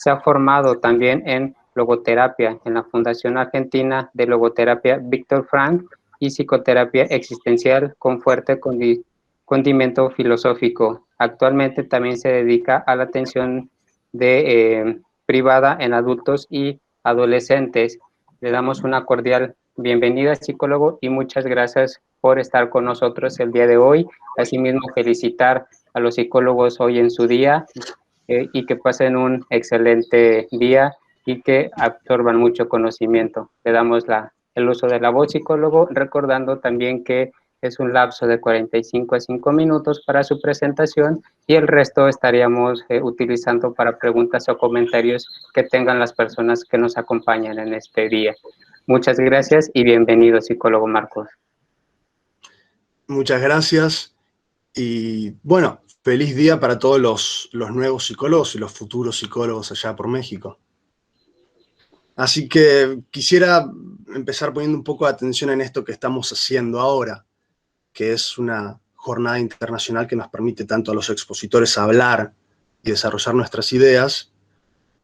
se ha formado también en logoterapia en la Fundación Argentina de Logoterapia Víctor Frank y psicoterapia existencial con fuerte condimento filosófico. Actualmente también se dedica a la atención privada en adultos y adolescentes. Le damos una cordial bienvenida, psicólogo, y muchas gracias por estar con nosotros el día de hoy. Asimismo, felicitar a los psicólogos hoy en su día y que pasen un excelente día y que absorban mucho conocimiento. Le damos el uso de la voz, psicólogo, recordando también que es un lapso de 45 a 5 minutos para su presentación y el resto estaríamos utilizando para preguntas o comentarios que tengan las personas que nos acompañan en este día. Muchas gracias y bienvenido, psicólogo Marcos. Muchas gracias y bueno, feliz día para todos los nuevos psicólogos y los futuros psicólogos allá por México. Así que quisiera empezar poniendo un poco de atención en esto que estamos haciendo ahora, que es una jornada internacional que nos permite tanto a los expositores hablar y desarrollar nuestras ideas,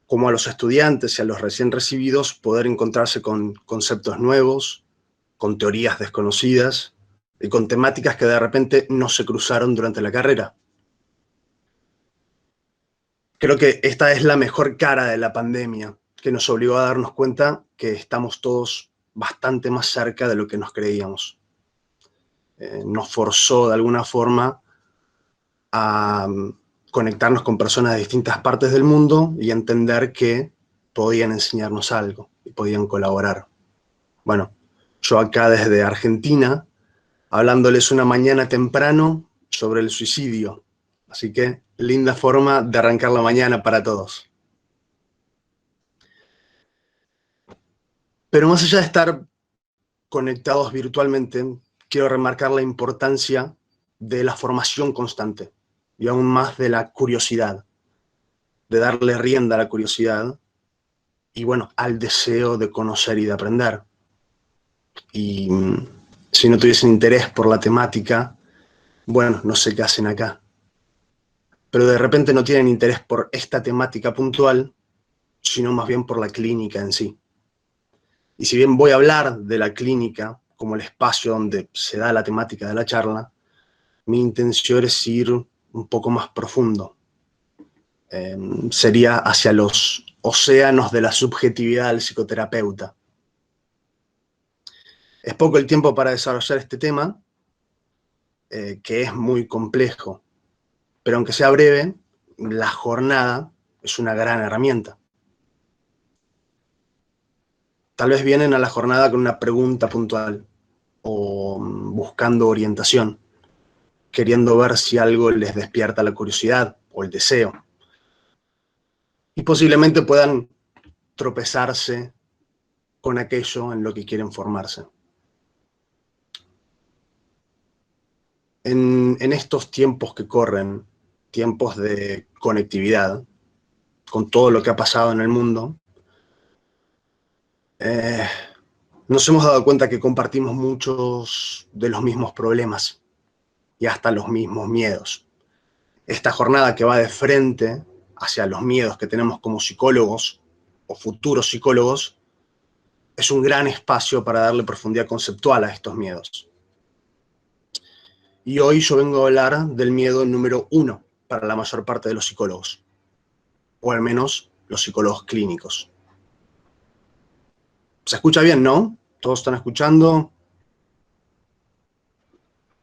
como a los estudiantes y a los recién recibidos poder encontrarse con conceptos nuevos, con teorías desconocidas y con temáticas que de repente no se cruzaron durante la carrera. Creo que esta es la mejor cara de la pandemia, que nos obligó a darnos cuenta que estamos todos bastante más cerca de lo que nos creíamos. Nos forzó de alguna forma a conectarnos con personas de distintas partes del mundo y entender que podían enseñarnos algo y podían colaborar. Bueno, yo acá desde Argentina, hablándoles una mañana temprano sobre el suicidio. Así que linda forma de arrancar la mañana para todos. Pero más allá de estar conectados virtualmente, quiero remarcar la importancia de la formación constante y aún más de la curiosidad, de darle rienda a la curiosidad y bueno, al deseo de conocer y de aprender. Y si no tuviesen interés por la temática, bueno, no sé qué hacen acá. Pero de repente no tienen interés por esta temática puntual, sino más bien por la clínica en sí. Y si bien voy a hablar de la clínica como el espacio donde se da la temática de la charla, mi intención es ir un poco más profundo. Sería hacia los océanos de la subjetividad del psicoterapeuta. Es poco el tiempo para desarrollar este tema, que es muy complejo, pero aunque sea breve, la jornada es una gran herramienta. Tal vez vienen a la jornada con una pregunta puntual o buscando orientación, queriendo ver si algo les despierta la curiosidad o el deseo. Y posiblemente puedan tropezarse con aquello en lo que quieren formarse. En estos tiempos que corren, tiempos de conectividad, con todo lo que ha pasado en el mundo, nos hemos dado cuenta que compartimos muchos de los mismos problemas y hasta los mismos miedos. Esta jornada que va de frente hacia los miedos que tenemos como psicólogos o futuros psicólogos es un gran espacio para darle profundidad conceptual a estos miedos. Y hoy yo vengo a hablar del miedo número 1 para la mayor parte de los psicólogos, o al menos los psicólogos clínicos. ¿Se escucha bien, no? ¿Todos están escuchando?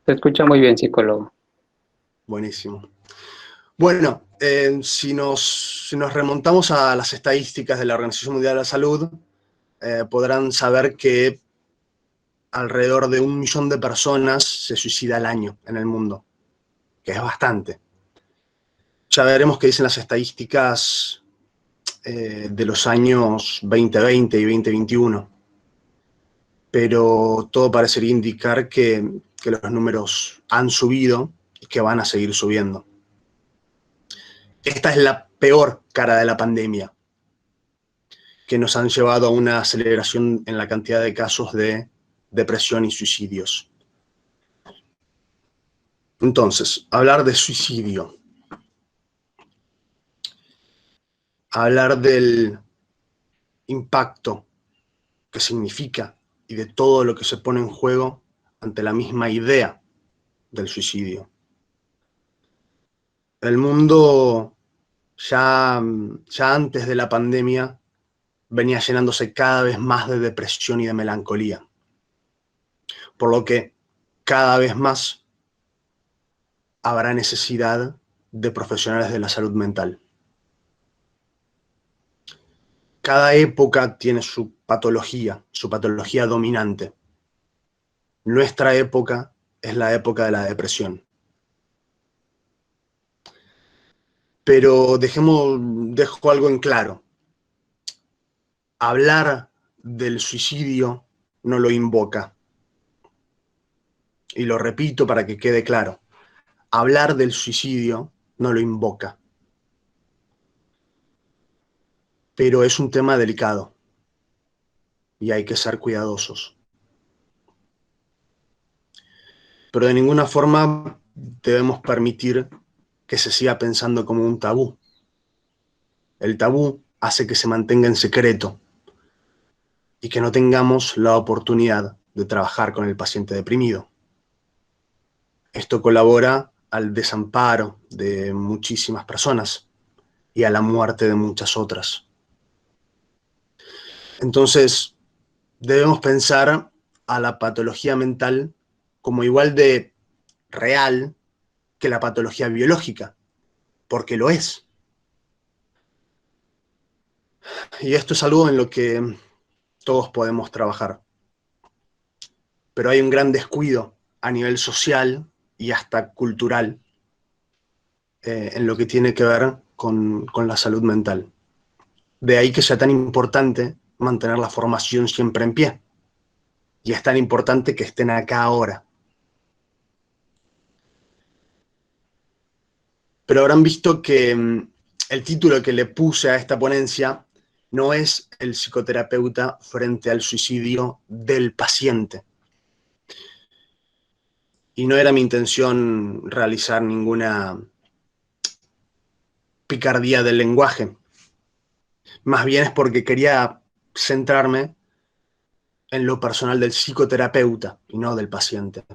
Se escucha muy bien, psicólogo. Buenísimo. Bueno, si nos remontamos a las estadísticas de la Organización Mundial de la Salud, podrán saber que alrededor de 1 millón de personas se suicida al año en el mundo, que es bastante. Ya veremos qué dicen las estadísticas de los años 2020 y 2021, pero todo parecería indicar que los números han subido y que van a seguir subiendo. Esta es la peor cara de la pandemia, que nos han llevado a una aceleración en la cantidad de casos de depresión y suicidios. Entonces, hablar de suicidio. hablar del impacto que significa y de todo lo que se pone en juego ante la misma idea del suicidio. El mundo ya antes de la pandemia venía llenándose cada vez más de depresión y de melancolía, por lo que cada vez más habrá necesidad de profesionales de la salud mental. Cada época tiene su patología dominante. Nuestra época es la época de la depresión. Pero dejo algo en claro. Hablar del suicidio no lo invoca. Y lo repito para que quede claro. Hablar del suicidio no lo invoca. Pero es un tema delicado y hay que ser cuidadosos. Pero de ninguna forma debemos permitir que se siga pensando como un tabú. El tabú hace que se mantenga en secreto y que no tengamos la oportunidad de trabajar con el paciente deprimido. Esto colabora al desamparo de muchísimas personas y a la muerte de muchas otras. Entonces, debemos pensar a la patología mental como igual de real que la patología biológica, porque lo es. Y esto es algo en lo que todos podemos trabajar. Pero hay un gran descuido a nivel social y hasta cultural en lo que tiene que ver con la salud mental. De ahí que sea tan importante mantener la formación siempre en pie. Y es tan importante que estén acá ahora. Pero habrán visto que el título que le puse a esta ponencia no es el psicoterapeuta frente al suicidio del paciente. Y no era mi intención realizar ninguna picardía del lenguaje. Más bien es porque quería centrarme en lo personal del psicoterapeuta y no del paciente.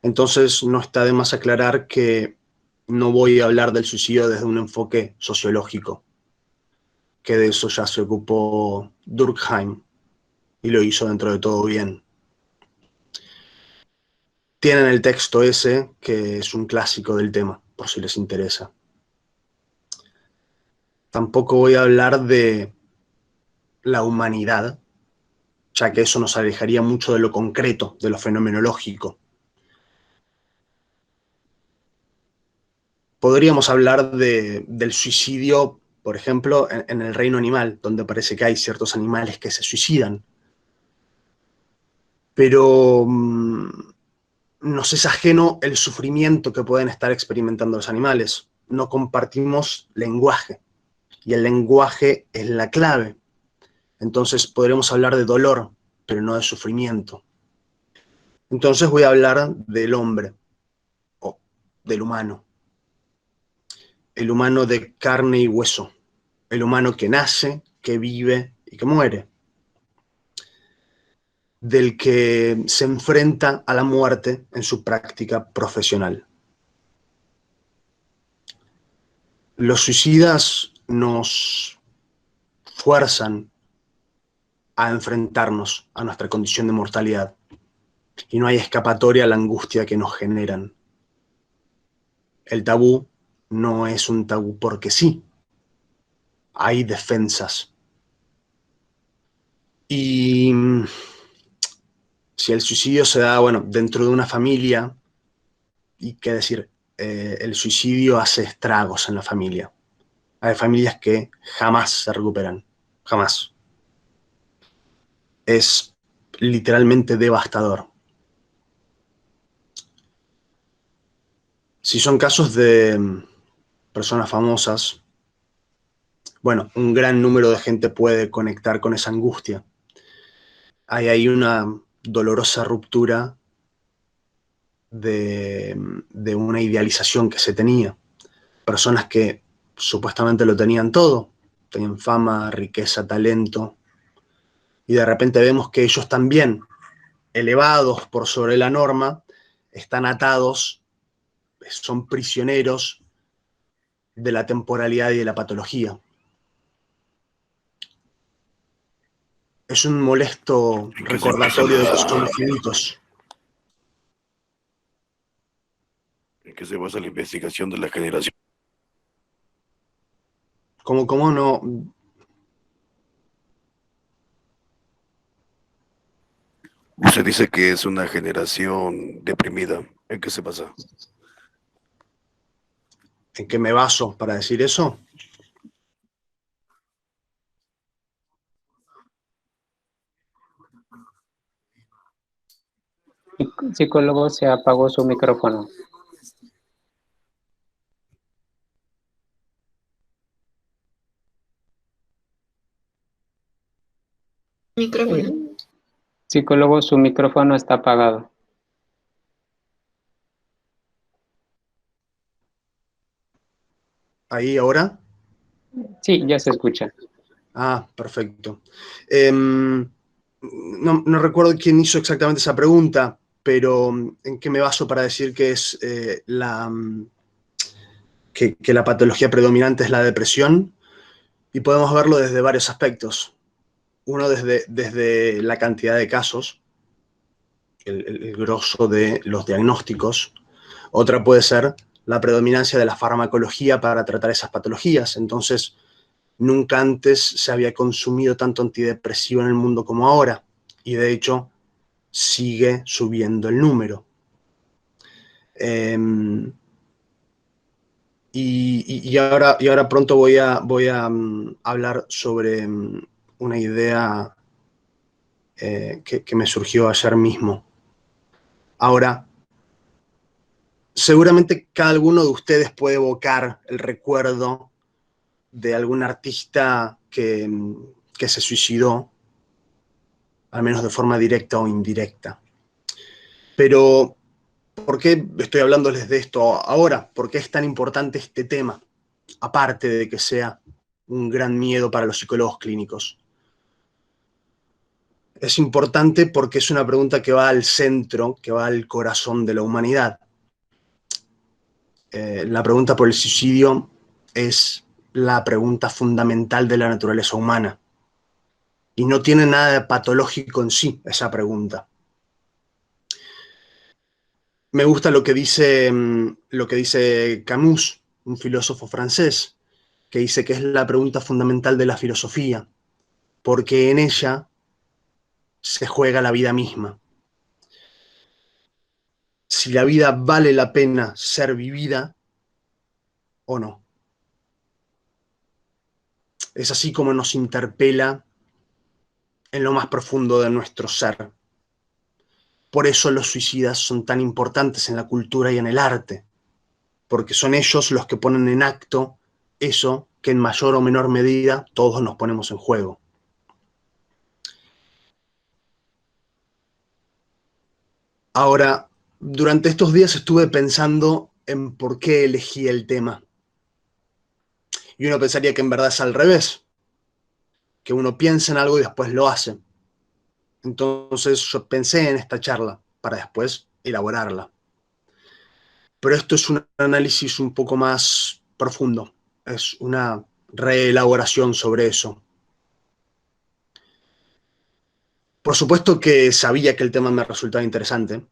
Entonces no está de más aclarar que no voy a hablar del suicidio desde un enfoque sociológico, que de eso ya se ocupó Durkheim y lo hizo dentro de todo bien. Tienen el texto ese, que es un clásico del tema, por si les interesa. Tampoco voy a hablar de la humanidad, ya que eso nos alejaría mucho de lo concreto, de lo fenomenológico. Podríamos hablar del suicidio, por ejemplo, en el reino animal, donde parece que hay ciertos animales que se suicidan. Pero nos es ajeno el sufrimiento que pueden estar experimentando los animales. No compartimos lenguaje, y el lenguaje es la clave. Entonces podremos hablar de dolor, pero no de sufrimiento. Entonces voy a hablar del hombre, o del humano. El humano de carne y hueso. El humano que nace, que vive y que muere. Del que se enfrenta a la muerte en su práctica profesional. Los suicidas nos fuerzan a enfrentarnos a nuestra condición de mortalidad y no hay escapatoria a la angustia que nos generan. El tabú no es un tabú porque sí, hay defensas. Y si el suicidio se da, bueno, dentro de una familia, y qué decir, el suicidio hace estragos en la familia. Hay familias que jamás se recuperan, jamás. Es literalmente devastador. Si son casos de personas famosas, bueno, un gran número de gente puede conectar con esa angustia. Hay ahí una dolorosa ruptura de una idealización que se tenía. Personas que supuestamente lo tenían todo. Tenían fama, riqueza, talento. Y de repente vemos que ellos también, elevados por sobre la norma, están atados, son prisioneros de la temporalidad y de la patología. Es un molesto ¿En qué se basa recordatorio de que somos finitos. ¿En qué se basa la investigación de la generación? ¿Cómo no? Usted dice que es una generación deprimida. ¿En qué se basa? ¿En qué me baso para decir eso? Psicólogo, se apagó su micrófono. Micrófono. Psicólogo, su micrófono está apagado. ¿Ahí ahora? Sí, ya se escucha. Ah, perfecto. No recuerdo quién hizo exactamente esa pregunta, pero ¿en qué me baso para decir que es que la patología predominante es la depresión? Y podemos verlo desde varios aspectos. Uno desde la cantidad de casos, el grosso de los diagnósticos. Otra puede ser la predominancia de la farmacología para tratar esas patologías. Entonces, nunca antes se había consumido tanto antidepresivo en el mundo como ahora. Y de hecho, sigue subiendo el número. Y ahora pronto voy a hablar sobre una idea que me surgió ayer mismo. Ahora, seguramente cada uno de ustedes puede evocar el recuerdo de algún artista que se suicidó, al menos de forma directa o indirecta. Pero, ¿por qué estoy hablándoles de esto ahora? ¿Por qué es tan importante este tema? Aparte de que sea un gran miedo para los psicólogos clínicos. Es importante porque es una pregunta que va al centro, que va al corazón de la humanidad. La pregunta por el suicidio es la pregunta fundamental de la naturaleza humana. Y no tiene nada de patológico en sí esa pregunta. Me gusta lo que dice Camus, un filósofo francés, que dice que es la pregunta fundamental de la filosofía, porque en ella se juega la vida misma. Si la vida vale la pena ser vivida o no. Es así como nos interpela en lo más profundo de nuestro ser. Por eso los suicidas son tan importantes en la cultura y en el arte, porque son ellos los que ponen en acto eso que en mayor o menor medida todos nos ponemos en juego. Ahora, durante estos días estuve pensando en por qué elegí el tema. Y uno pensaría que en verdad es al revés, que uno piensa en algo y después lo hace. Entonces yo pensé en esta charla para después elaborarla. Pero esto es un análisis un poco más profundo, es una reelaboración sobre eso. Por supuesto que sabía que el tema me resultaba interesante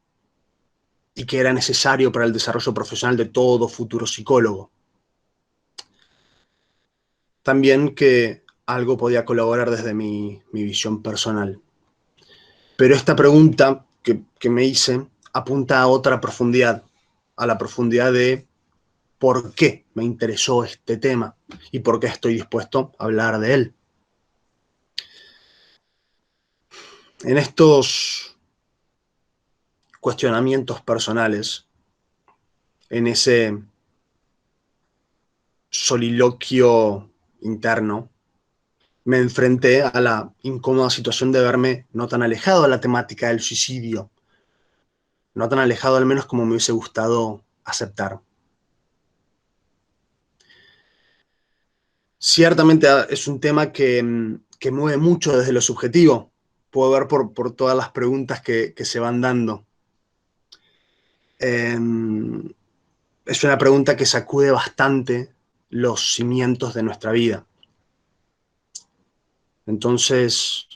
y que era necesario para el desarrollo profesional de todo futuro psicólogo. También que algo podía colaborar desde mi visión personal. Pero esta pregunta que me hice apunta a otra profundidad, a la profundidad de por qué me interesó este tema y por qué estoy dispuesto a hablar de él. En estos cuestionamientos personales, en ese soliloquio interno, me enfrenté a la incómoda situación de verme no tan alejado de la temática del suicidio, no tan alejado al menos como me hubiese gustado aceptar. Ciertamente es un tema que mueve mucho desde lo subjetivo. Puedo ver por todas las preguntas que se van dando. Es una pregunta que sacude bastante los cimientos de nuestra vida. Entonces,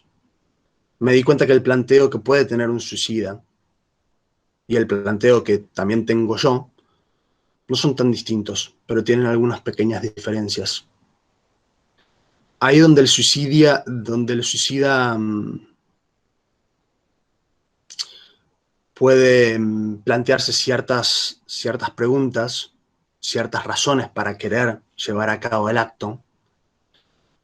me di cuenta que el planteo que puede tener un suicida y el planteo que también tengo yo no son tan distintos, pero tienen algunas pequeñas diferencias. Ahí donde el suicida puede plantearse ciertas preguntas, ciertas razones para querer llevar a cabo el acto.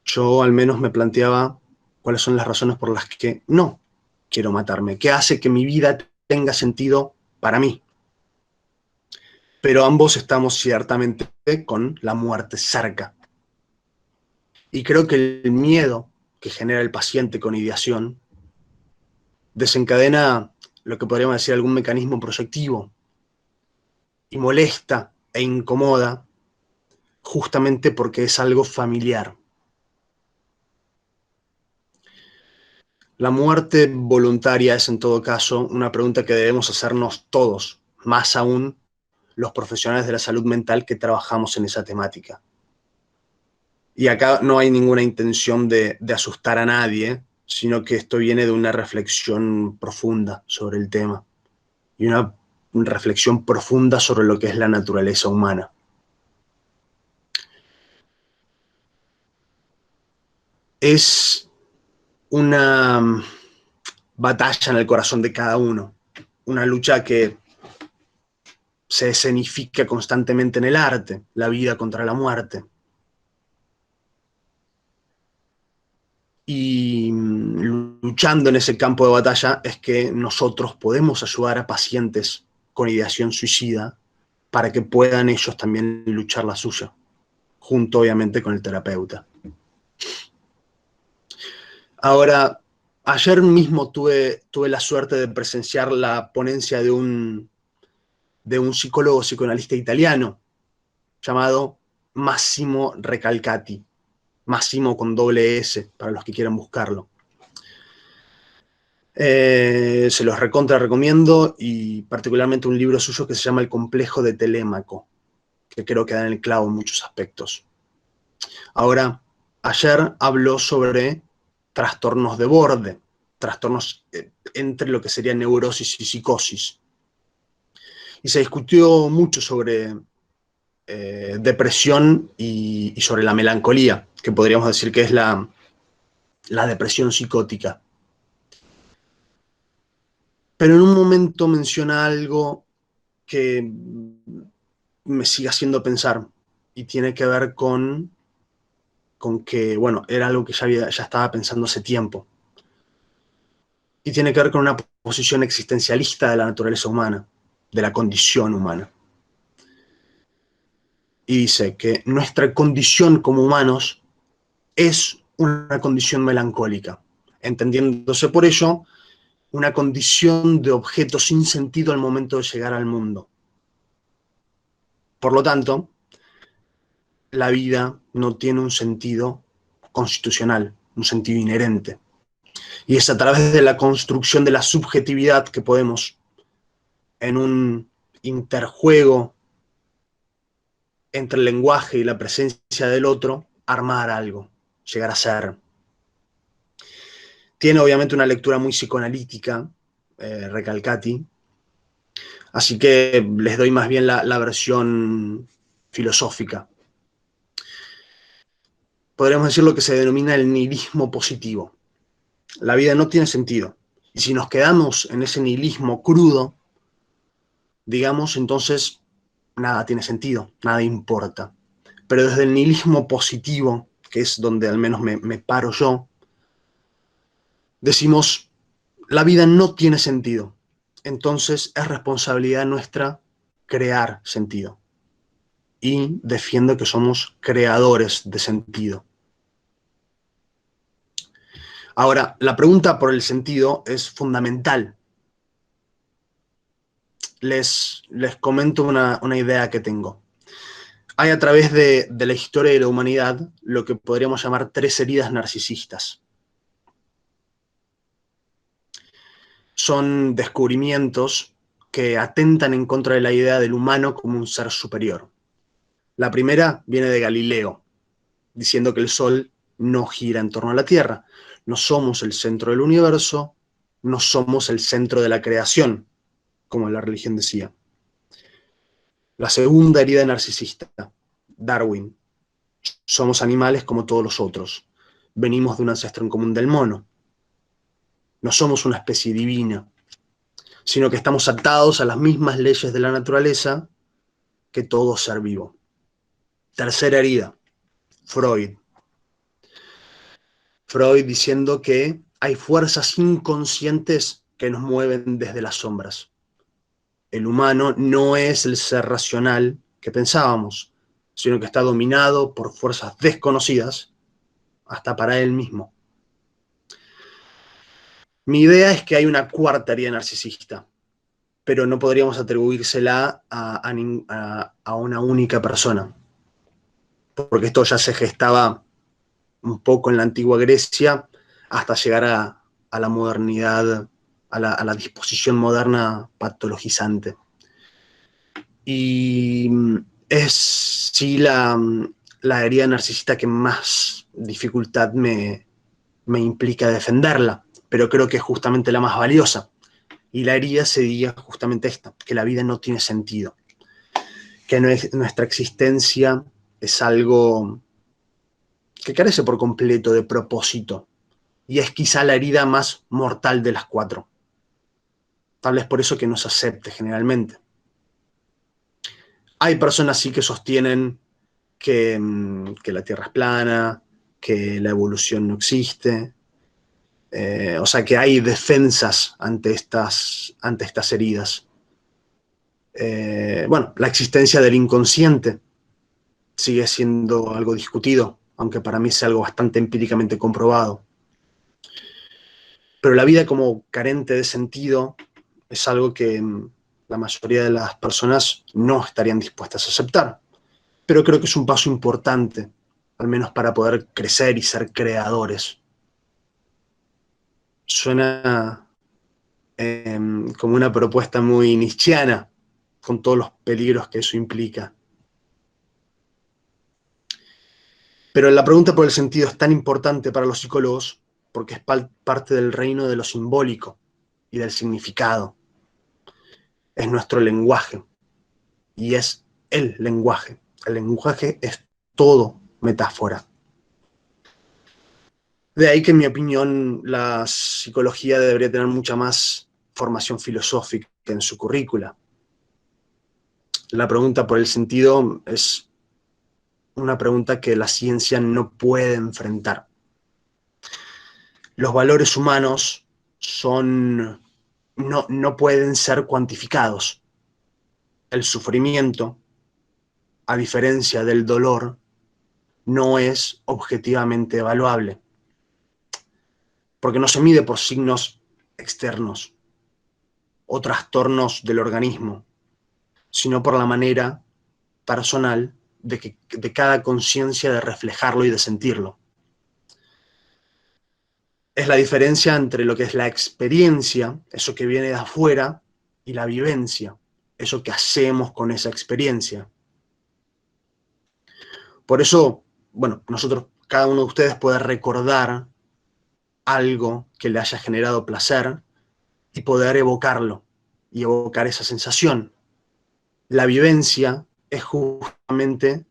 Yo al menos me planteaba cuáles son las razones por las que no quiero matarme, qué hace que mi vida tenga sentido para mí. Pero ambos estamos ciertamente con la muerte cerca. Y creo que el miedo que genera el paciente con ideación desencadena lo que podríamos decir algún mecanismo proyectivo y molesta e incomoda justamente porque es algo familiar. La muerte voluntaria es en todo caso una pregunta que debemos hacernos todos, más aún los profesionales de la salud mental que trabajamos en esa temática. Y acá no hay ninguna intención de asustar a nadie, sino que esto viene de una reflexión profunda sobre el tema y una reflexión profunda sobre lo que es la naturaleza humana. Es una batalla en el corazón de cada uno, una lucha que se escenifica constantemente en el arte, la vida contra la muerte. Y luchando en ese campo de batalla es que nosotros podemos ayudar a pacientes con ideación suicida para que puedan ellos también luchar la suya, junto obviamente con el terapeuta. Ahora, ayer mismo tuve la suerte de presenciar la ponencia de un psicólogo psicoanalista italiano llamado Massimo Recalcati. Massimo con doble S, para los que quieran buscarlo. Se los recomiendo, y particularmente un libro suyo que se llama El complejo de Telémaco, que creo que da en el clavo en muchos aspectos. Ahora, ayer habló sobre trastornos de borde, trastornos entre lo que sería neurosis y psicosis. Y se discutió mucho sobre depresión y sobre la melancolía, que podríamos decir que es la depresión psicótica. Pero en un momento menciona algo que me sigue haciendo pensar y tiene que ver con que, bueno, era algo que ya estaba pensando hace tiempo. Y tiene que ver con una posición existencialista de la naturaleza humana, de la condición humana. Y dice que nuestra condición como humanos es una condición melancólica, entendiéndose por ello una condición de objeto sin sentido al momento de llegar al mundo. Por lo tanto, la vida no tiene un sentido constitucional, un sentido inherente. Y es a través de la construcción de la subjetividad que podemos, en un interjuego entre el lenguaje y la presencia del otro, armar algo, llegar a ser. Tiene obviamente una lectura muy psicoanalítica, Recalcati, así que les doy más bien la versión filosófica. Podríamos decir lo que se denomina el nihilismo positivo. La vida no tiene sentido. Y si nos quedamos en ese nihilismo crudo, digamos, entonces nada tiene sentido, nada importa. Pero desde el nihilismo positivo, que es donde al menos me paro yo, decimos, la vida no tiene sentido. Entonces es responsabilidad nuestra crear sentido. Y defiendo que somos creadores de sentido. Ahora, la pregunta por el sentido es fundamental. Les comento una idea que tengo. Hay a través de la historia de la humanidad lo que podríamos llamar 3 heridas narcisistas. Son descubrimientos que atentan en contra de la idea del humano como un ser superior. La primera viene de Galileo, diciendo que el Sol no gira en torno a la Tierra. No somos el centro del universo, no somos el centro de la creación, como la religión decía. La segunda herida narcisista, Darwin. Somos animales como todos los otros. Venimos de un ancestro en común del mono. No somos una especie divina, sino que estamos atados a las mismas leyes de la naturaleza que todo ser vivo. Tercera herida, Freud. Freud diciendo que hay fuerzas inconscientes que nos mueven desde las sombras. El humano no es el ser racional que pensábamos, sino que está dominado por fuerzas desconocidas hasta para él mismo. Mi idea es que hay una cuarta herida narcisista, pero no podríamos atribuírsela a una única persona, porque esto ya se gestaba un poco en la antigua Grecia hasta llegar a la modernidad, a la disposición moderna patologizante. Y es sí la herida narcisista que más dificultad me implica defenderla, pero creo que es justamente la más valiosa. Y la herida sería justamente esta, que la vida no tiene sentido, que nuestra existencia es algo que carece por completo de propósito, y es quizá la herida más mortal de las 4. Tal vez por eso que no se acepte generalmente. Hay personas sí que sostienen que la Tierra es plana, que la evolución no existe, o sea que hay defensas ante estas heridas. Bueno, la existencia del inconsciente sigue siendo algo discutido, aunque para mí es algo bastante empíricamente comprobado. Pero la vida como carente de sentido es algo que la mayoría de las personas no estarían dispuestas a aceptar. Pero creo que es un paso importante, al menos para poder crecer y ser creadores. Suena como una propuesta muy nietzscheana, con todos los peligros que eso implica. Pero la pregunta por el sentido es tan importante para los psicólogos porque es parte del reino de lo simbólico y del significado. Es nuestro lenguaje y es el lenguaje. El lenguaje es todo metáfora. De ahí que, en mi opinión, la psicología debería tener mucha más formación filosófica en su currícula. La pregunta por el sentido es una pregunta que la ciencia no puede enfrentar. Los valores humanos no pueden ser cuantificados. El sufrimiento, a diferencia del dolor, no es objetivamente evaluable, porque no se mide por signos externos o trastornos del organismo, sino por la manera personal de cada conciencia de reflejarlo y de sentirlo. Es la diferencia entre lo que es la experiencia, eso que viene de afuera, y la vivencia, eso que hacemos con esa experiencia. Por eso, bueno, cada uno de ustedes puede recordar algo que le haya generado placer y poder evocarlo y evocar esa sensación. La vivencia es justamente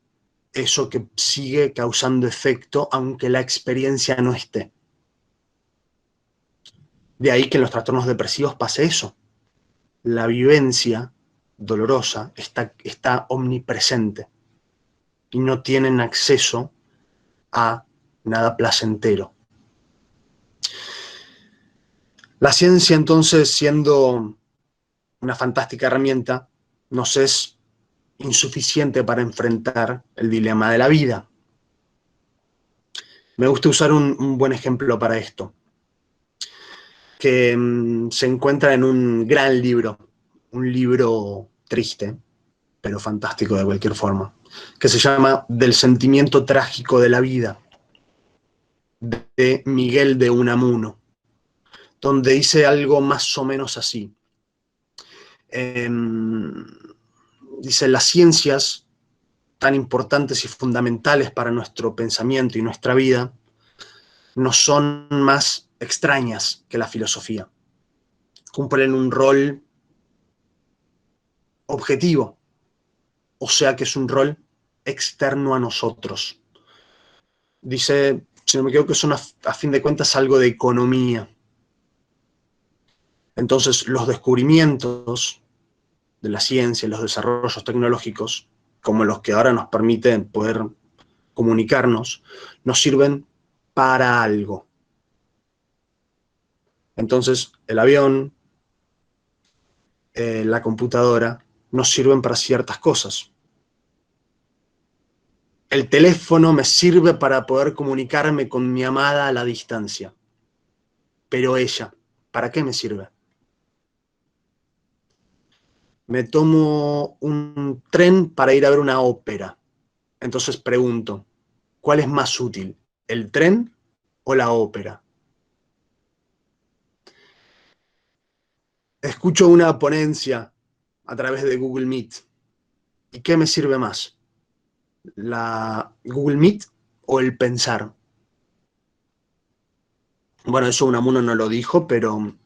eso que sigue causando efecto aunque la experiencia no esté. De ahí que en los trastornos depresivos pase eso. La vivencia dolorosa está omnipresente y no tienen acceso a nada placentero. La ciencia, entonces, siendo una fantástica herramienta, nos es insuficiente para enfrentar el dilema de la vida. Me gusta usar un buen ejemplo para esto, que se encuentra en un gran libro, un libro triste, pero fantástico de cualquier forma, que se llama Del sentimiento trágico de la vida, de Miguel de Unamuno, donde dice algo más o menos así. Dice, las ciencias tan importantes y fundamentales para nuestro pensamiento y nuestra vida no son más extrañas que la filosofía. Cumplen un rol objetivo, o sea que es un rol externo a nosotros. Dice, si no me equivoco, que son a fin de cuentas algo de economía. Entonces, los descubrimientos de la ciencia, los desarrollos tecnológicos, como los que ahora nos permiten poder comunicarnos, nos sirven para algo. Entonces, el avión, la computadora, nos sirven para ciertas cosas. El teléfono me sirve para poder comunicarme con mi amada a la distancia. Pero ella, ¿para qué me sirve? Me tomo un tren para ir a ver una ópera. Entonces pregunto, ¿cuál es más útil? ¿El tren o la ópera? Escucho una ponencia a través de Google Meet. ¿Y qué me sirve más? ¿La Google Meet o el pensar? Bueno, eso Unamuno no lo dijo, pero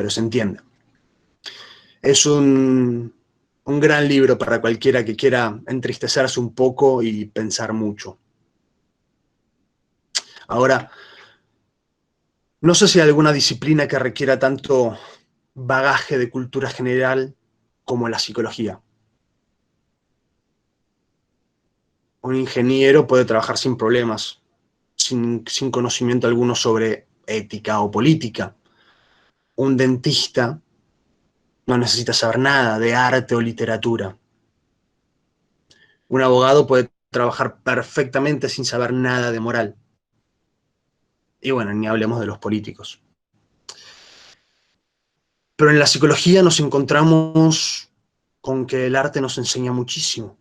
se entiende. Es un gran libro para cualquiera que quiera entristecerse un poco y pensar mucho. Ahora, no sé si hay alguna disciplina que requiera tanto bagaje de cultura general como la psicología. Un ingeniero puede trabajar sin problemas, sin conocimiento alguno sobre ética o política. Un dentista no necesita saber nada de arte o literatura. Un abogado puede trabajar perfectamente sin saber nada de moral. Y bueno, ni hablemos de los políticos. Pero en la psicología nos encontramos con que el arte nos enseña muchísimo.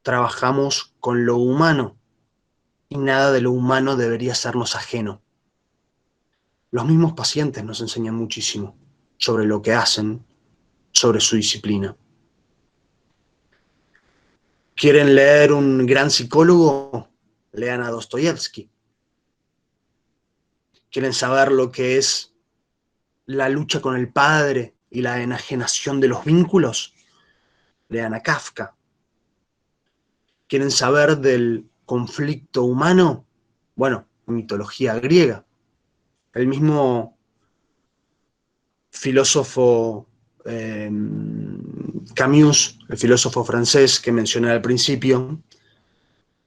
Trabajamos con lo humano y nada de lo humano debería sernos ajeno. Los mismos pacientes nos enseñan muchísimo sobre lo que hacen, sobre su disciplina. ¿Quieren leer un gran psicólogo? Lean a Dostoyevsky. ¿Quieren saber lo que es la lucha con el padre y la enajenación de los vínculos? Lean a Kafka. ¿Quieren saber del conflicto humano? Bueno, mitología griega. El mismo filósofo Camus, el filósofo francés que mencioné al principio,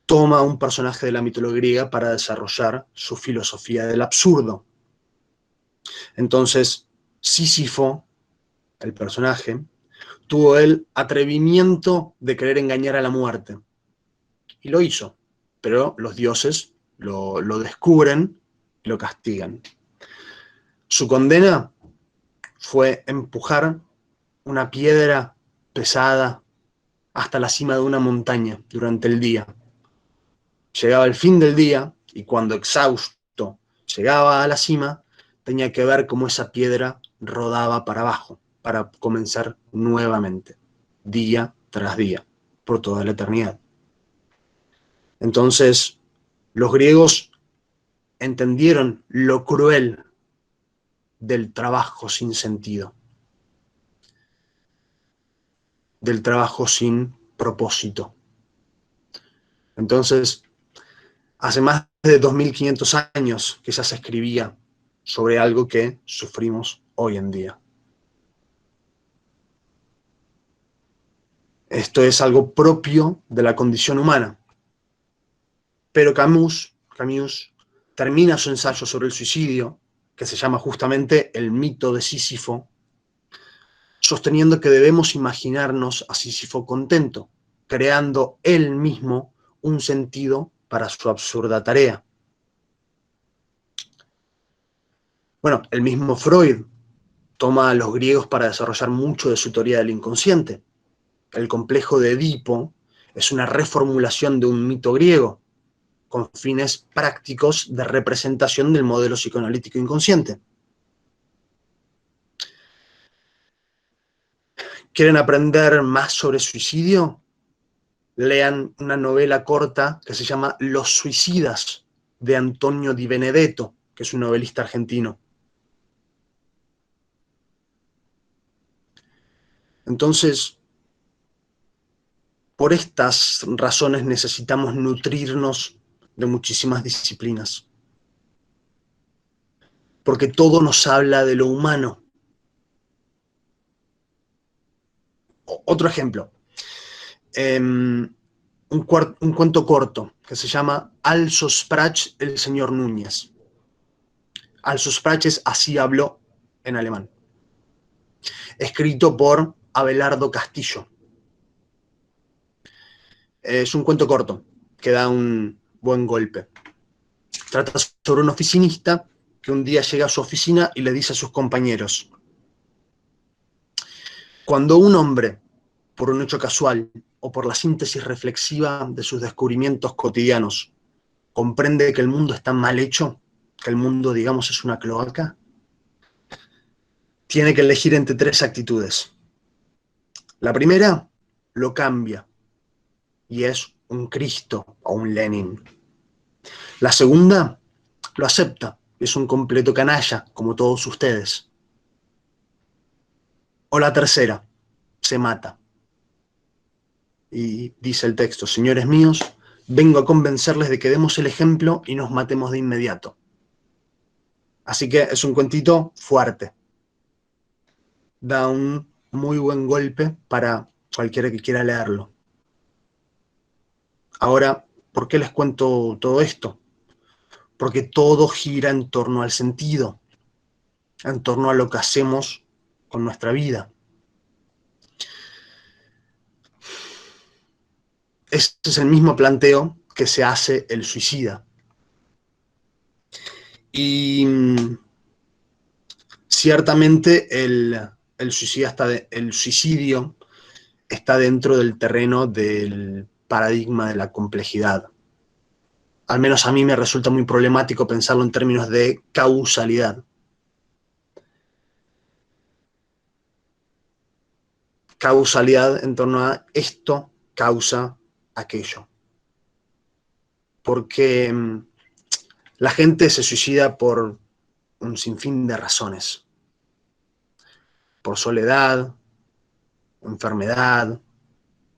toma un personaje de la mitología griega para desarrollar su filosofía del absurdo. Entonces, Sísifo, el personaje, tuvo el atrevimiento de querer engañar a la muerte. Y lo hizo, pero los dioses lo descubren y lo castigan. Su condena fue empujar una piedra pesada hasta la cima de una montaña durante el día. Llegaba el fin del día y cuando exhausto llegaba a la cima, tenía que ver cómo esa piedra rodaba para abajo, para comenzar nuevamente, día tras día, por toda la eternidad. Entonces, los griegos entendieron lo cruel del trabajo sin sentido, del trabajo sin propósito. Entonces, hace más de 2500 años que ya se escribía sobre algo que sufrimos hoy en día. Esto es algo propio de la condición humana. Pero Camus termina su ensayo sobre el suicidio, que se llama justamente El mito de Sísifo, sosteniendo que debemos imaginarnos a Sísifo contento, creando él mismo un sentido para su absurda tarea. Bueno, el mismo Freud toma a los griegos para desarrollar mucho de su teoría del inconsciente. el complejo de Edipo es una reformulación de un mito griego con fines prácticos de representación del modelo psicoanalítico inconsciente. ¿Quieren aprender más sobre suicidio? Lean una novela corta que se llama Los suicidas, de Antonio Di Benedetto, que es un novelista argentino. Entonces, por estas razones necesitamos nutrirnos de muchísimas disciplinas. Porque todo nos habla de lo humano. Otro ejemplo. Un cuento corto que se llama Also sprach el señor Núñez. Also sprach es así habló en alemán. Escrito por Abelardo Castillo. Es un cuento corto que da un buen golpe. Trata sobre un oficinista que un día llega a su oficina y le dice a sus compañeros: cuando un hombre, por un hecho casual o por la síntesis reflexiva de sus descubrimientos cotidianos, comprende que el mundo está mal hecho, que el mundo, digamos, es una cloaca, tiene que elegir entre tres actitudes. La primera lo cambia y es un Cristo o un Lenin. La segunda lo acepta, es un completo canalla, como todos ustedes. O la tercera, se mata. Y dice el texto: señores míos, vengo a convencerles de que demos el ejemplo y nos matemos de inmediato. Así que es un cuentito fuerte. Da un muy buen golpe para cualquiera que quiera leerlo. Ahora, ¿por qué les cuento todo esto? Porque todo gira en torno al sentido, en torno a lo que hacemos con nuestra vida. Este es el mismo planteo que se hace el suicida. Y ciertamente el suicidio está dentro del terreno del paradigma de la complejidad. Al menos a mí me resulta muy problemático pensarlo en términos de causalidad. Causalidad en torno a esto causa aquello. Porque la gente se suicida por un sinfín de razones. Por soledad, enfermedad,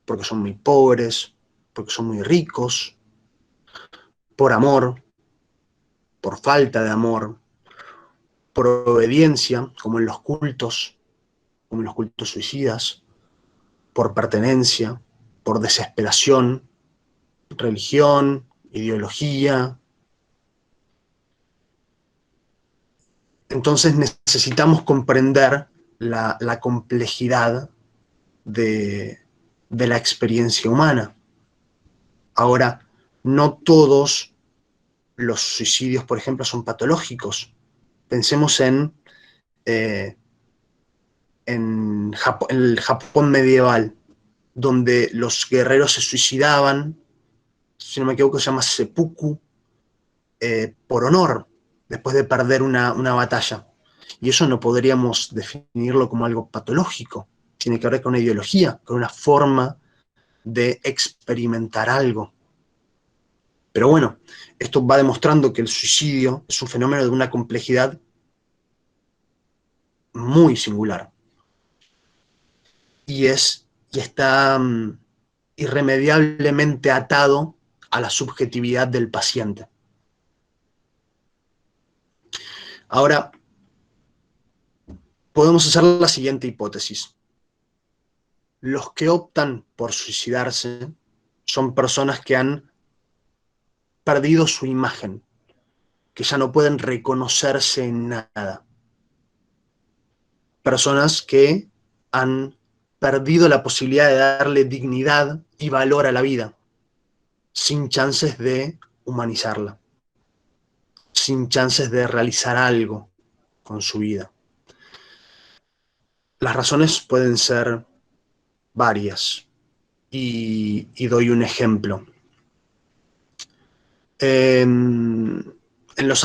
porque son muy pobres, porque son muy ricos, por amor, por falta de amor, por obediencia, como en los cultos suicidas, por pertenencia, por desesperación, religión, ideología. Entonces necesitamos comprender la complejidad de la experiencia humana. Ahora, no todos los suicidios, por ejemplo, son patológicos. Pensemos en el Japón medieval, donde los guerreros se suicidaban, si no me equivoco se llama seppuku, por honor, después de perder una batalla. Y eso no podríamos definirlo como algo patológico. Tiene que ver con una ideología, con una forma de experimentar algo. Pero bueno, esto va demostrando que el suicidio es un fenómeno de una complejidad muy singular. Y está irremediablemente atado a la subjetividad del paciente. Ahora, podemos hacer la siguiente hipótesis. Los que optan por suicidarse son personas que han perdido su imagen, que ya no pueden reconocerse en nada. Personas que han perdido la posibilidad de darle dignidad y valor a la vida, sin chances de humanizarla, sin chances de realizar algo con su vida. Las razones pueden ser varias. y doy un ejemplo. En los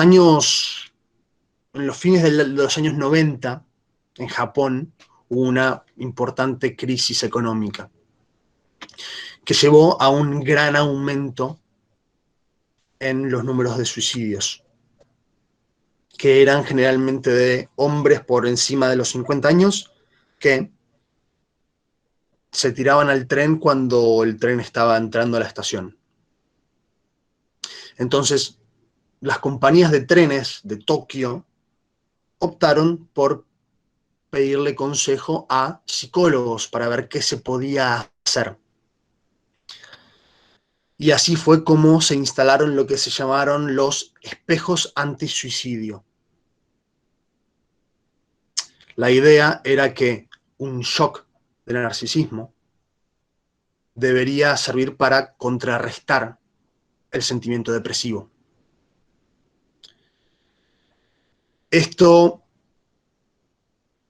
fines de los años 90, en Japón, hubo una importante crisis económica que llevó a un gran aumento en los números de suicidios, que eran generalmente de hombres por encima de los 50 años que se tiraban al tren cuando el tren estaba entrando a la estación. Entonces, las compañías de trenes de Tokio optaron por pedirle consejo a psicólogos para ver qué se podía hacer. Y así fue como se instalaron lo que se llamaron los espejos antisuicidio. La idea era que un shock del narcisismo debería servir para contrarrestar el sentimiento depresivo. Esto,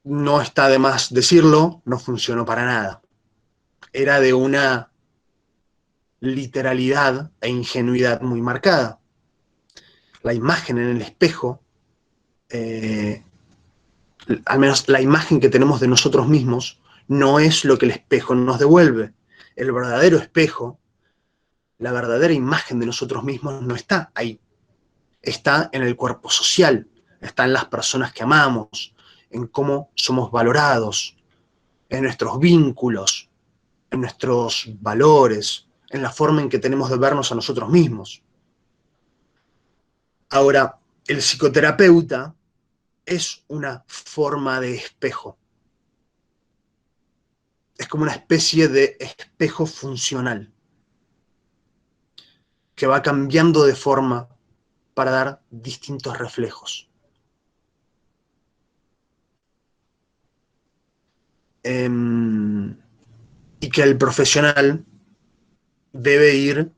no está de más decirlo, no funcionó para nada. Era de una literalidad e ingenuidad muy marcada. La imagen en el espejo, al menos la imagen que tenemos de nosotros mismos, no es lo que el espejo nos devuelve. El verdadero espejo, la verdadera imagen de nosotros mismos no está ahí. Está en el cuerpo social, está en las personas que amamos, en cómo somos valorados, en nuestros vínculos, en nuestros valores, en la forma en que tenemos de vernos a nosotros mismos. Ahora, el psicoterapeuta es una forma de espejo. Es como una especie de espejo funcional que va cambiando de forma para dar distintos reflejos. Y que el profesional debe ir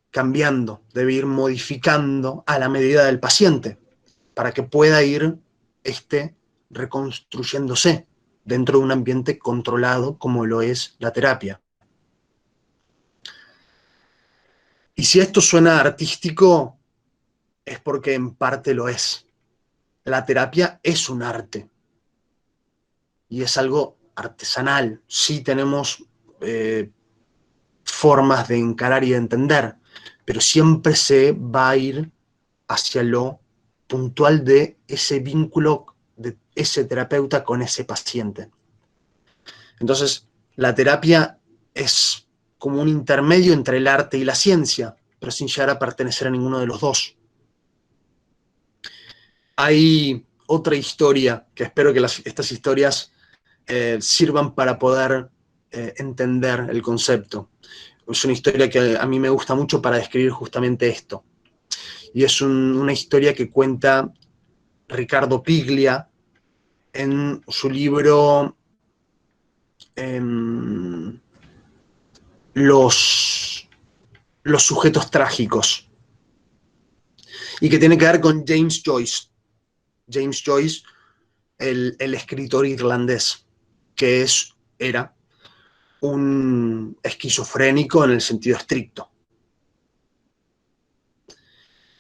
cambiando, debe ir modificando a la medida del paciente para que pueda ir reconstruyéndose dentro de un ambiente controlado como lo es la terapia. Y si esto suena artístico, es porque en parte lo es. La terapia es un arte y es algo artesanal. Sí tenemos formas de encarar y de entender, pero siempre se va a ir hacia lo puntual de ese vínculo de ese terapeuta con ese paciente. Entonces, la terapia es como un intermedio entre el arte y la ciencia, pero sin llegar a pertenecer a ninguno de los dos. Hay otra historia, que espero que estas historias sirvan para poder entender el concepto. Es una historia que a mí me gusta mucho para describir justamente esto. Y es una historia que cuenta Riccardo Piglia en su libro Los sujetos trágicos, y que tiene que ver con James Joyce. James Joyce, el escritor irlandés, que era un esquizofrénico en el sentido estricto.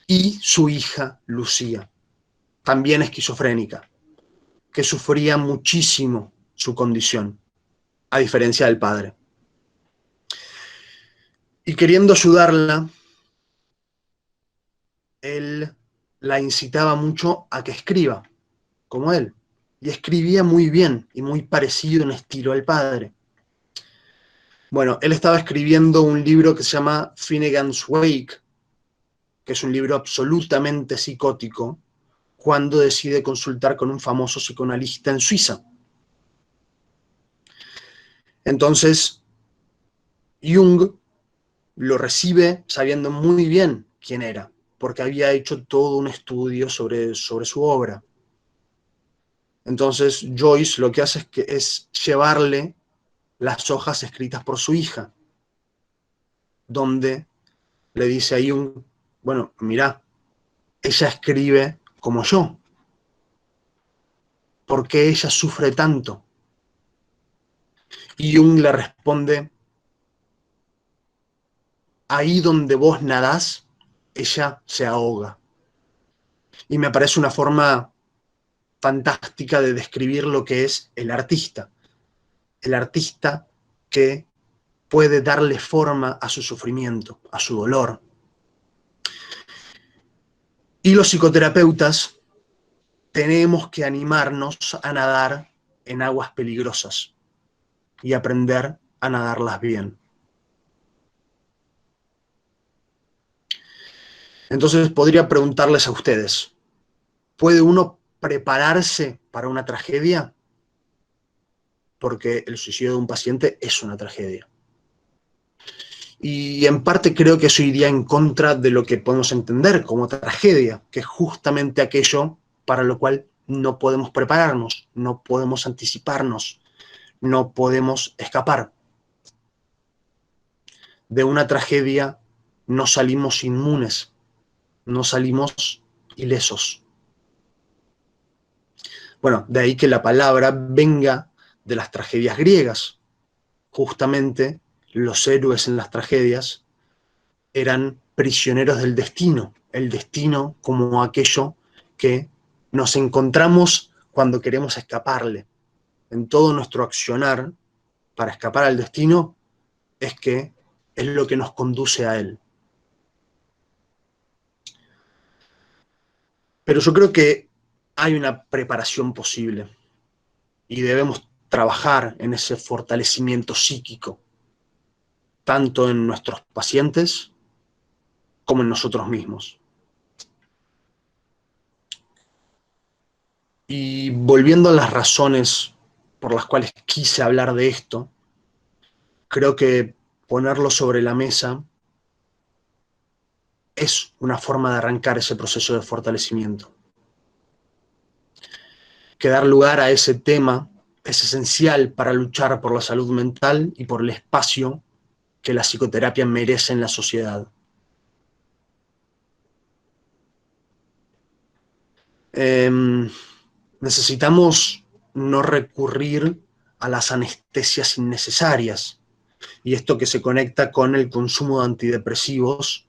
Y su hija, Lucía, también esquizofrénica, que sufría muchísimo su condición, a diferencia del padre. Y queriendo ayudarla, él la incitaba mucho a que escriba, como él. Y escribía muy bien y muy parecido en estilo al padre. Bueno, él estaba escribiendo un libro que se llama Finnegan's Wake, que es un libro absolutamente psicótico, cuando decide consultar con un famoso psicoanalista en Suiza. Entonces, Jung lo recibe sabiendo muy bien quién era, porque había hecho todo un estudio sobre su obra. Entonces, Joyce lo que hace es llevarle las hojas escritas por su hija, donde le dice a Jung, bueno, mirá, ella escribe como yo. ¿Por qué ella sufre tanto? Y Jung le responde ahí donde vos nadás, ella se ahoga. Y me parece una forma fantástica de describir lo que es el artista. El artista que puede darle forma a su sufrimiento, a su dolor. Y los psicoterapeutas tenemos que animarnos a nadar en aguas peligrosas y aprender a nadarlas bien. Entonces podría preguntarles a ustedes, ¿puede uno prepararse para una tragedia? Porque el suicidio de un paciente es una tragedia. Y en parte creo que eso iría en contra de lo que podemos entender como tragedia, que es justamente aquello para lo cual no podemos prepararnos, no podemos anticiparnos, no podemos escapar. De una tragedia no salimos inmunes, no salimos ilesos. Bueno, de ahí que la palabra venga de las tragedias griegas. Justamente los héroes en las tragedias eran prisioneros del destino, el destino como aquello que nos encontramos cuando queremos escaparle. En todo nuestro accionar para escapar al destino es que es lo que nos conduce a él. Pero yo creo que hay una preparación posible y debemos trabajar en ese fortalecimiento psíquico, tanto en nuestros pacientes como en nosotros mismos. Y volviendo a las razones por las cuales quise hablar de esto, creo que ponerlo sobre la mesa es una forma de arrancar ese proceso de fortalecimiento. Que dar lugar a ese tema es esencial para luchar por la salud mental y por el espacio que la psicoterapia merece en la sociedad. Necesitamos no recurrir a las anestesias innecesarias, y esto que se conecta con el consumo de antidepresivos,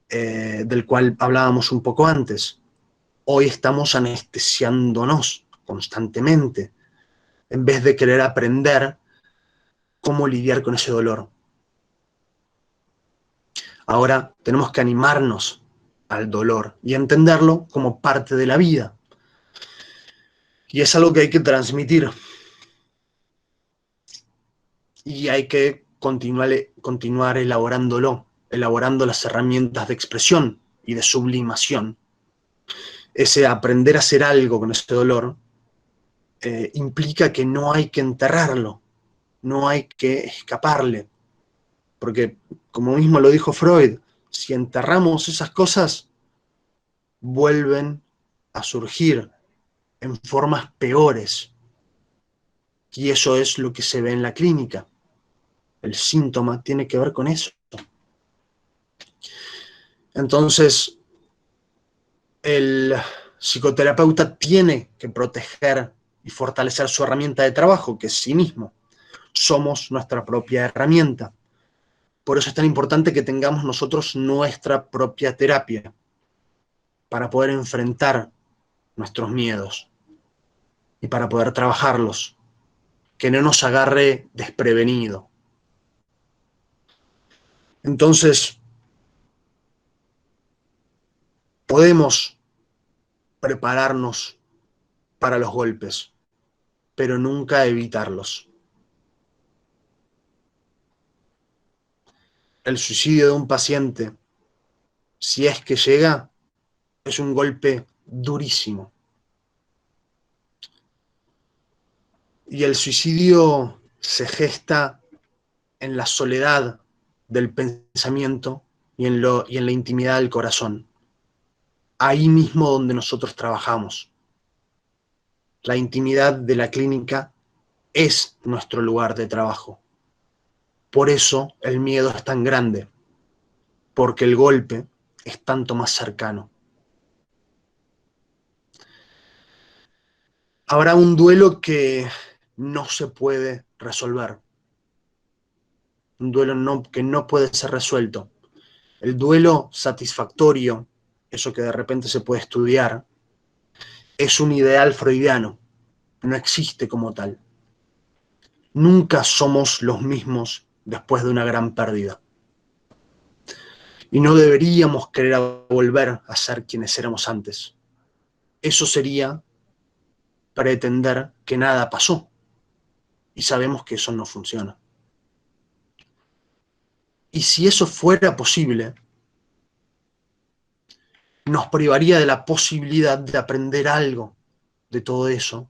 del cual hablábamos un poco antes. Hoy estamos anestesiándonos constantemente, en vez de querer aprender cómo lidiar con ese dolor. Ahora tenemos que animarnos al dolor y entenderlo como parte de la vida. Y es algo que hay que transmitir. Y hay que continuar elaborando las herramientas de expresión y de sublimación. Ese aprender a hacer algo con ese dolor implica que no hay que enterrarlo, no hay que escaparle. Porque, como mismo lo dijo Freud, si enterramos esas cosas, vuelven a surgir en formas peores. Y eso es lo que se ve en la clínica. El síntoma tiene que ver con eso. Entonces, el psicoterapeuta tiene que proteger y fortalecer su herramienta de trabajo, que es sí mismo. Somos nuestra propia herramienta. Por eso es tan importante que tengamos nosotros nuestra propia terapia, para poder enfrentar nuestros miedos y para poder trabajarlos, que no nos agarre desprevenido. Entonces, podemos prepararnos para los golpes, pero nunca evitarlos. El suicidio de un paciente, si es que llega, es un golpe durísimo. Y el suicidio se gesta en la soledad del pensamiento y en la intimidad del corazón. Ahí mismo donde nosotros trabajamos. La intimidad de la clínica es nuestro lugar de trabajo. Por eso el miedo es tan grande, porque el golpe es tanto más cercano. Habrá un duelo que no se puede resolver, un duelo que no puede ser resuelto, El duelo satisfactorio, eso que de repente se puede estudiar, es un ideal freudiano, no existe como tal. Nunca somos los mismos después de una gran pérdida. Y no deberíamos querer volver a ser quienes éramos antes. Eso sería pretender que nada pasó. Y sabemos que eso no funciona. Y si eso fuera posible, nos privaría de la posibilidad de aprender algo de todo eso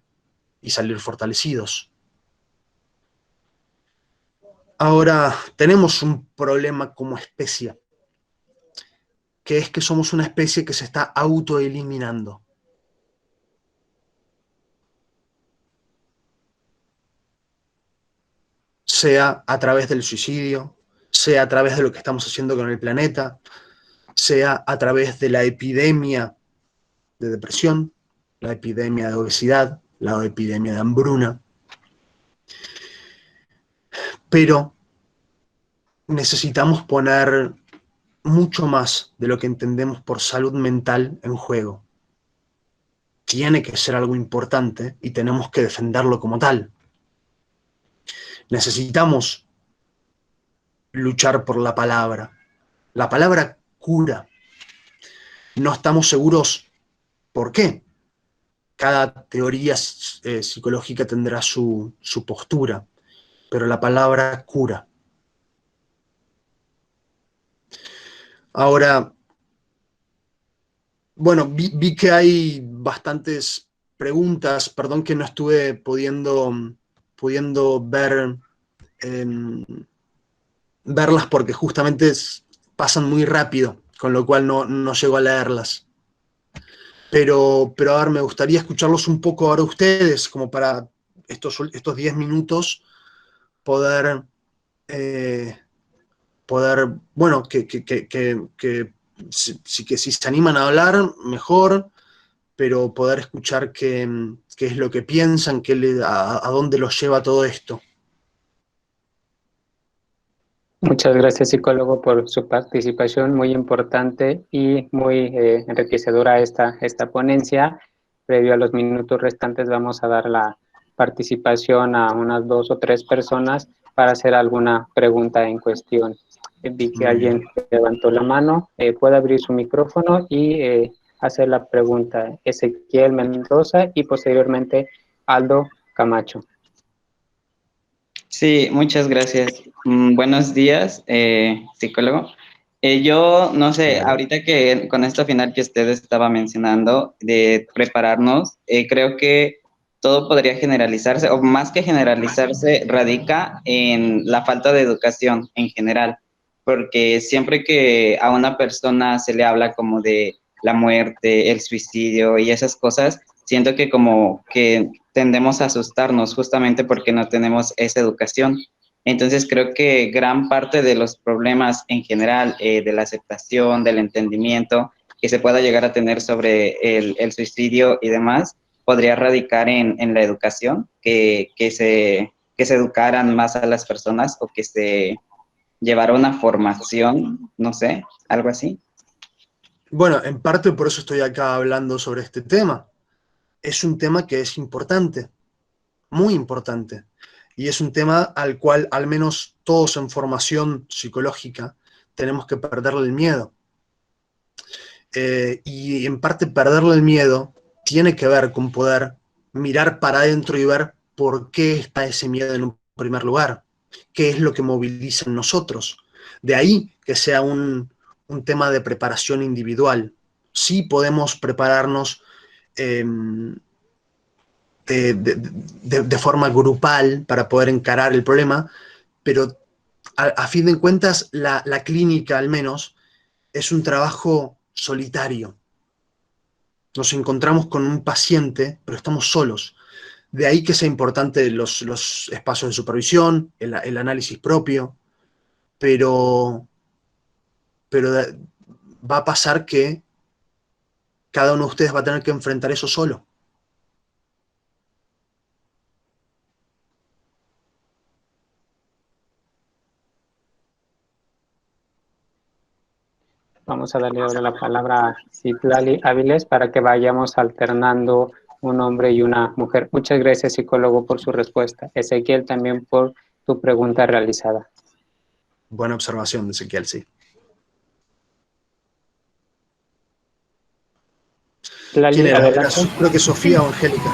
y salir fortalecidos. Ahora, tenemos un problema como especie, que es que somos una especie que se está autoeliminando. Sea a través del suicidio, sea a través de lo que estamos haciendo con el planeta, sea a través de la epidemia de depresión, la epidemia de obesidad, la epidemia de hambruna. Pero necesitamos poner mucho más de lo que entendemos por salud mental en juego. Tiene que ser algo importante y tenemos que defenderlo como tal. Necesitamos luchar por la palabra. La palabra cura. No estamos seguros por qué. Cada teoría psicológica tendrá su postura, pero la palabra cura. Ahora, bueno, vi que hay bastantes preguntas, perdón que no estuve pudiendo verlas porque justamente pasan muy rápido, con lo cual no llego a leerlas. Pero a ver, me gustaría escucharlos un poco ahora ustedes, como para estos 10 minutos poder, eh, bueno, que si se animan a hablar, mejor, pero poder escuchar qué es lo que piensan, a dónde los lleva todo esto. Muchas gracias, psicólogo, por su participación muy importante y muy enriquecedora esta ponencia. Previo a los minutos restantes vamos a dar la participación a unas 2 o 3 personas para hacer alguna pregunta en cuestión. Vi que Muy bien. alguien levantó la mano. Puede abrir su micrófono y hacer la pregunta. Ezequiel Mendoza y posteriormente Aldo Camacho. Sí, muchas gracias. Buenos días, psicólogo. Yo no sé, ahorita que con esto final que usted estaba mencionando de prepararnos, creo que todo podría generalizarse, o más que generalizarse, radica en la falta de educación en general, porque siempre que a una persona se le habla como de la muerte, el suicidio y esas cosas, siento que como que tendemos a asustarnos justamente porque no tenemos esa educación. Entonces creo que gran parte de los problemas en general, de la aceptación, del entendimiento que se pueda llegar a tener sobre el suicidio y demás, podría radicar en la educación, que se educaran más a las personas o que se llevara una formación, no sé, algo así. Bueno, en parte por eso estoy acá hablando sobre este tema. Es un tema que es importante, muy importante. Y es un tema al cual al menos todos en formación psicológica tenemos que perderle el miedo. Y en parte perderle el miedo tiene que ver con poder mirar para adentro y ver por qué está ese miedo en un primer lugar, qué es lo que moviliza en nosotros. De ahí que sea un tema de preparación individual. Sí podemos prepararnos eh, de forma grupal para poder encarar el problema, pero a fin de cuentas la clínica al menos es un trabajo solitario. Nos encontramos con un paciente, pero estamos solos. De ahí que sea importante los espacios de supervisión, el análisis propio, pero, pero va a pasar que cada uno de ustedes va a tener que enfrentar eso solo. Vamos a darle ahora la palabra a Citlali Áviles para que vayamos alternando un hombre y una mujer. Muchas gracias, psicólogo, por su respuesta. Ezequiel, también por tu pregunta realizada. Buena observación, Ezequiel, sí. Citlali, ¿Quién era? adelante. Creo que Sofía o Angélica.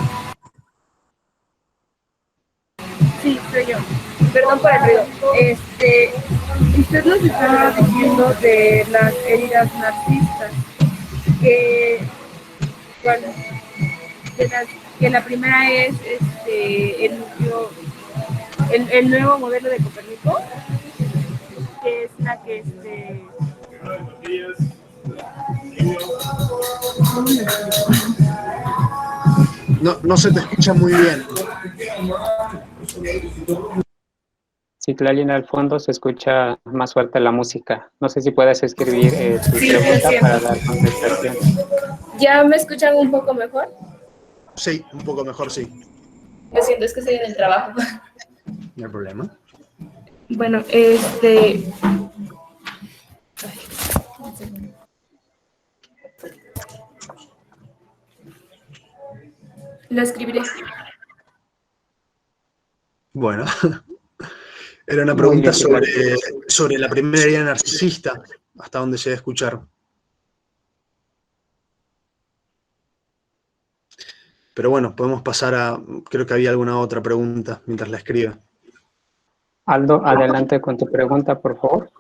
Sí, soy yo. Perdón por el ruido. Usted nos estaba diciendo de las heridas narcisistas, que, bueno, que la primera es el nuevo modelo de Copérnico, que es la que No se te escucha muy bien. Citlali, en el fondo se escucha más fuerte la música. No sé si puedes escribir tu Sí, pregunta lo para siento. dar contestación. ¿Ya me escuchan un poco mejor? Sí, un poco mejor, sí. Lo siento, es que estoy en el trabajo. No hay problema. Bueno, lo escribiré. Bueno, era una Muy pregunta bien, Citlali. sobre la primera herida narcisista, hasta donde se debe escuchar. Pero bueno, podemos pasar a, creo que había alguna otra pregunta mientras la escriba. Aldo, adelante con tu pregunta, por favor.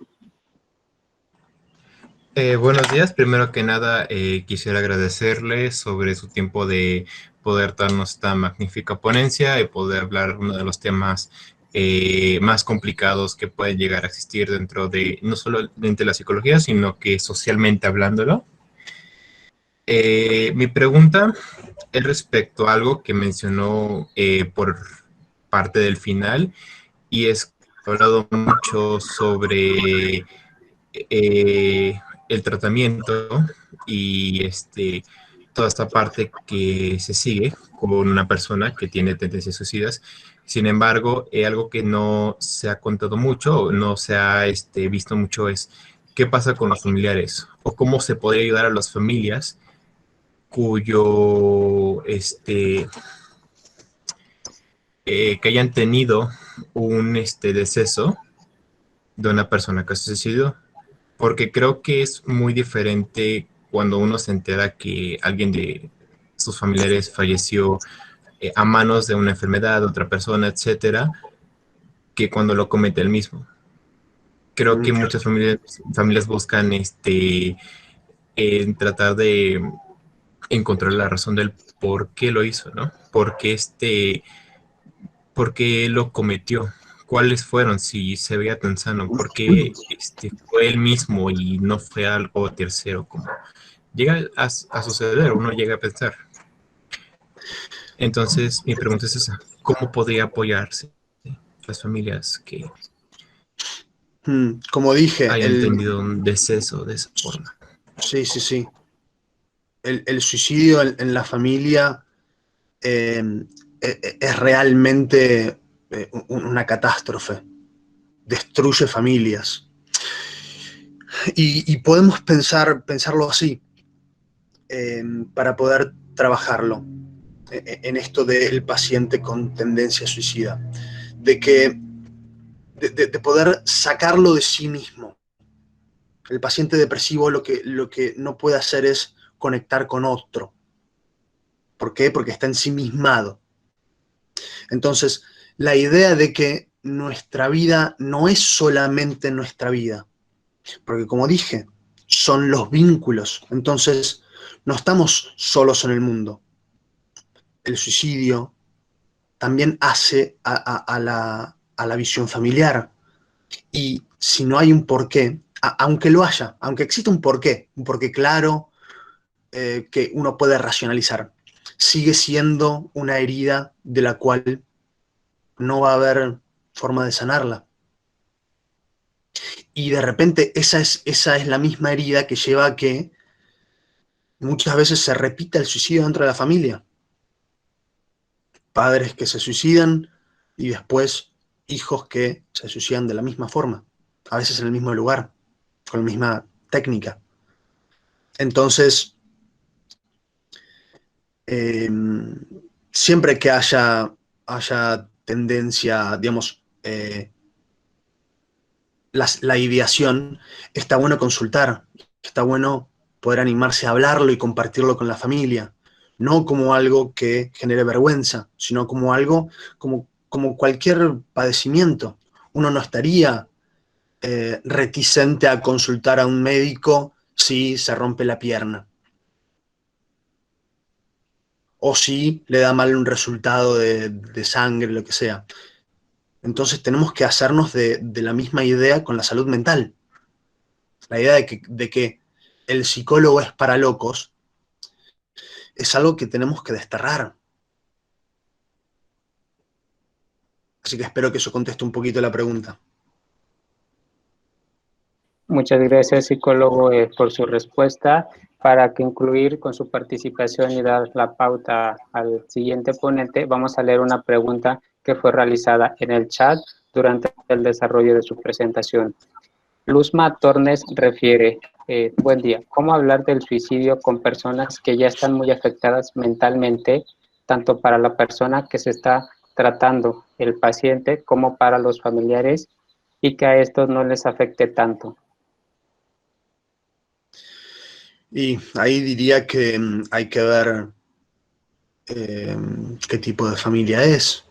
Buenos días. Primero que nada, quisiera agradecerle sobre su tiempo de poder darnos esta magnífica ponencia y poder hablar uno de los temas más complicados que pueden llegar a existir dentro de, no solo dentro de la psicología, sino que socialmente hablándolo. Mi pregunta es respecto a algo que mencionó por parte del final, y es que he hablado mucho sobre el tratamiento y toda esta parte que se sigue con una persona que tiene tendencias suicidas. Sin embargo, algo que no se ha contado mucho, no se ha visto mucho, es qué pasa con los familiares o cómo se podría ayudar a las familias cuyo que hayan tenido un deceso de una persona que se suicidó, porque creo que es muy diferente cuando uno se entera que alguien de sus familiares falleció a manos de una enfermedad, de otra persona, etcétera, que cuando lo comete él mismo. Creo que muchas familias buscan en tratar de encontrar la razón del por qué lo hizo, ¿no? ¿Por qué lo cometió? ¿Cuáles fueron? Si se veía tan sano, ¿por qué fue él mismo y no fue algo tercero? Como llega a suceder, uno llega a pensar. Entonces, mi pregunta es esa: ¿cómo podría apoyarse las familias que Como dije, hayan tenido un deceso de esa forma? sí. El suicidio en la familia es realmente una catástrofe. Destruye familias. Y podemos pensarlo así, para poder trabajarlo, en esto del paciente con tendencia suicida, de poder sacarlo de sí mismo. El paciente depresivo lo que no puede hacer es conectar con otro. ¿Por qué? Porque está ensimismado. Entonces, la idea de que nuestra vida no es solamente nuestra vida, porque como dije, son los vínculos. Entonces, no estamos solos en el mundo. El suicidio también hace a la visión familiar. Y si no hay un porqué, aunque lo haya, aunque exista un porqué claro, que uno puede racionalizar, sigue siendo una herida de la cual no va a haber forma de sanarla. Y de repente esa es la misma herida que lleva a que muchas veces se repita el suicidio dentro de la familia. Padres que se suicidan y después hijos que se suicidan de la misma forma, a veces en el mismo lugar, con la misma técnica. Entonces, siempre que haya tendencia, digamos, la ideación, está bueno consultar, está bueno poder animarse a hablarlo y compartirlo con la familia, no como algo que genere vergüenza, sino como algo, como cualquier padecimiento. Uno no estaría reticente a consultar a un médico si se rompe la pierna, o si le da mal un resultado de sangre, lo que sea. Entonces tenemos que hacernos de la misma idea con la salud mental. La idea de que el psicólogo es para locos es algo que tenemos que desterrar. Así que espero que eso conteste un poquito la pregunta. Muchas gracias, psicólogo, por su respuesta. Para concluir con su participación y dar la pauta al siguiente ponente, vamos a leer una pregunta que fue realizada en el chat durante el desarrollo de su presentación. Luzma Tornes refiere, buen día, ¿cómo hablar del suicidio con personas que ya están muy afectadas mentalmente, tanto para la persona que se está tratando, el paciente, como para los familiares, y que a estos no les afecte tanto? Y ahí diría que hay que ver qué tipo de familia es,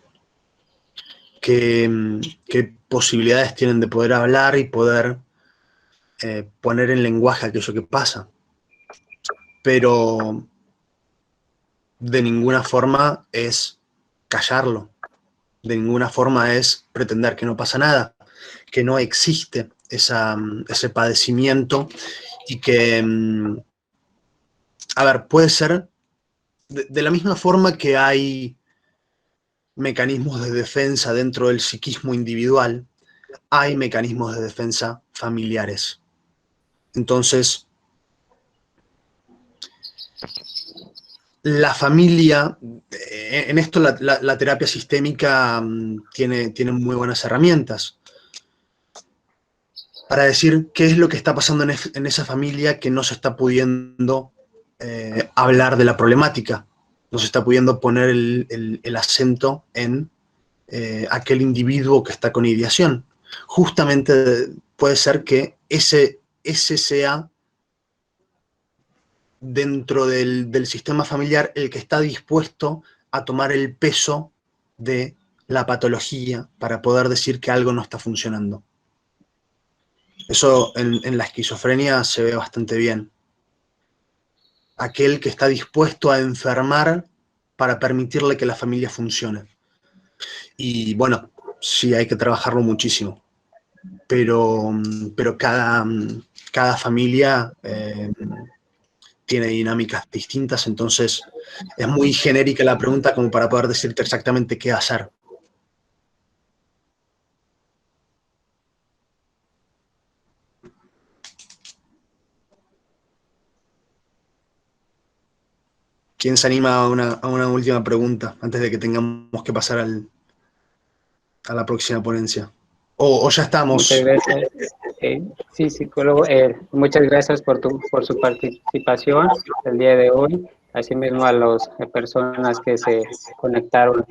qué posibilidades tienen de poder hablar y poder poner en lenguaje aquello que pasa. Pero de ninguna forma es callarlo, de ninguna forma es pretender que no pasa nada, que no existe ese padecimiento y que, a ver, puede ser de la misma forma que hay mecanismos de defensa dentro del psiquismo individual, hay mecanismos de defensa familiares. Entonces, la familia, en esto la terapia sistémica tiene muy buenas herramientas para decir qué es lo que está pasando en esa familia que no se está pudiendo hablar de la problemática, no se está pudiendo poner el acento en aquel individuo que está con ideación. Justamente puede ser que ese sea dentro del sistema familiar el que está dispuesto a tomar el peso de la patología para poder decir que algo no está funcionando. Eso en la esquizofrenia se ve bastante bien. Aquel que está dispuesto a enfermar para permitirle que la familia funcione. Y bueno, sí hay que trabajarlo muchísimo, pero cada familia tiene dinámicas distintas, entonces es muy genérica la pregunta como para poder decirte exactamente qué hacer. ¿Quién se anima a una última pregunta antes de que tengamos que pasar a la próxima ponencia? O ya estamos. Muchas gracias. Sí, psicólogo, muchas gracias por su participación el día de hoy. Asimismo, a las personas que se conectaron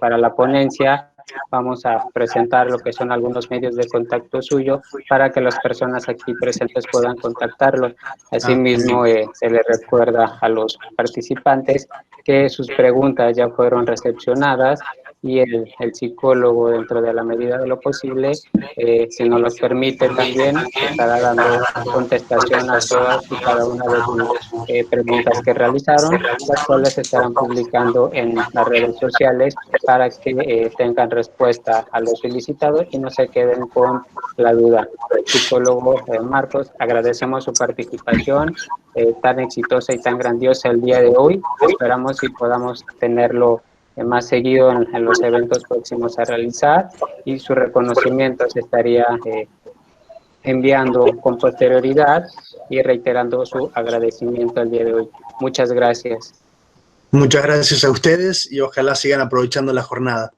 para la ponencia, vamos a presentar lo que son algunos medios de contacto suyo para que las personas aquí presentes puedan contactarlo. Asimismo, se les recuerda a los participantes que sus preguntas ya fueron recepcionadas y el psicólogo, dentro de la medida de lo posible, si nos lo permite también, estará dando contestación a todas y cada una de sus preguntas que realizaron, las cuales se estarán publicando en las redes sociales para que tengan respuesta a lo solicitado y no se queden con la duda. Psicólogo Marcos, agradecemos su participación tan exitosa y tan grandiosa el día de hoy. Esperamos y podamos tenerlo más seguido en los eventos próximos a realizar, y su reconocimiento se estaría enviando con posterioridad y reiterando su agradecimiento el día de hoy. Muchas gracias. Muchas gracias a ustedes y ojalá sigan aprovechando la jornada.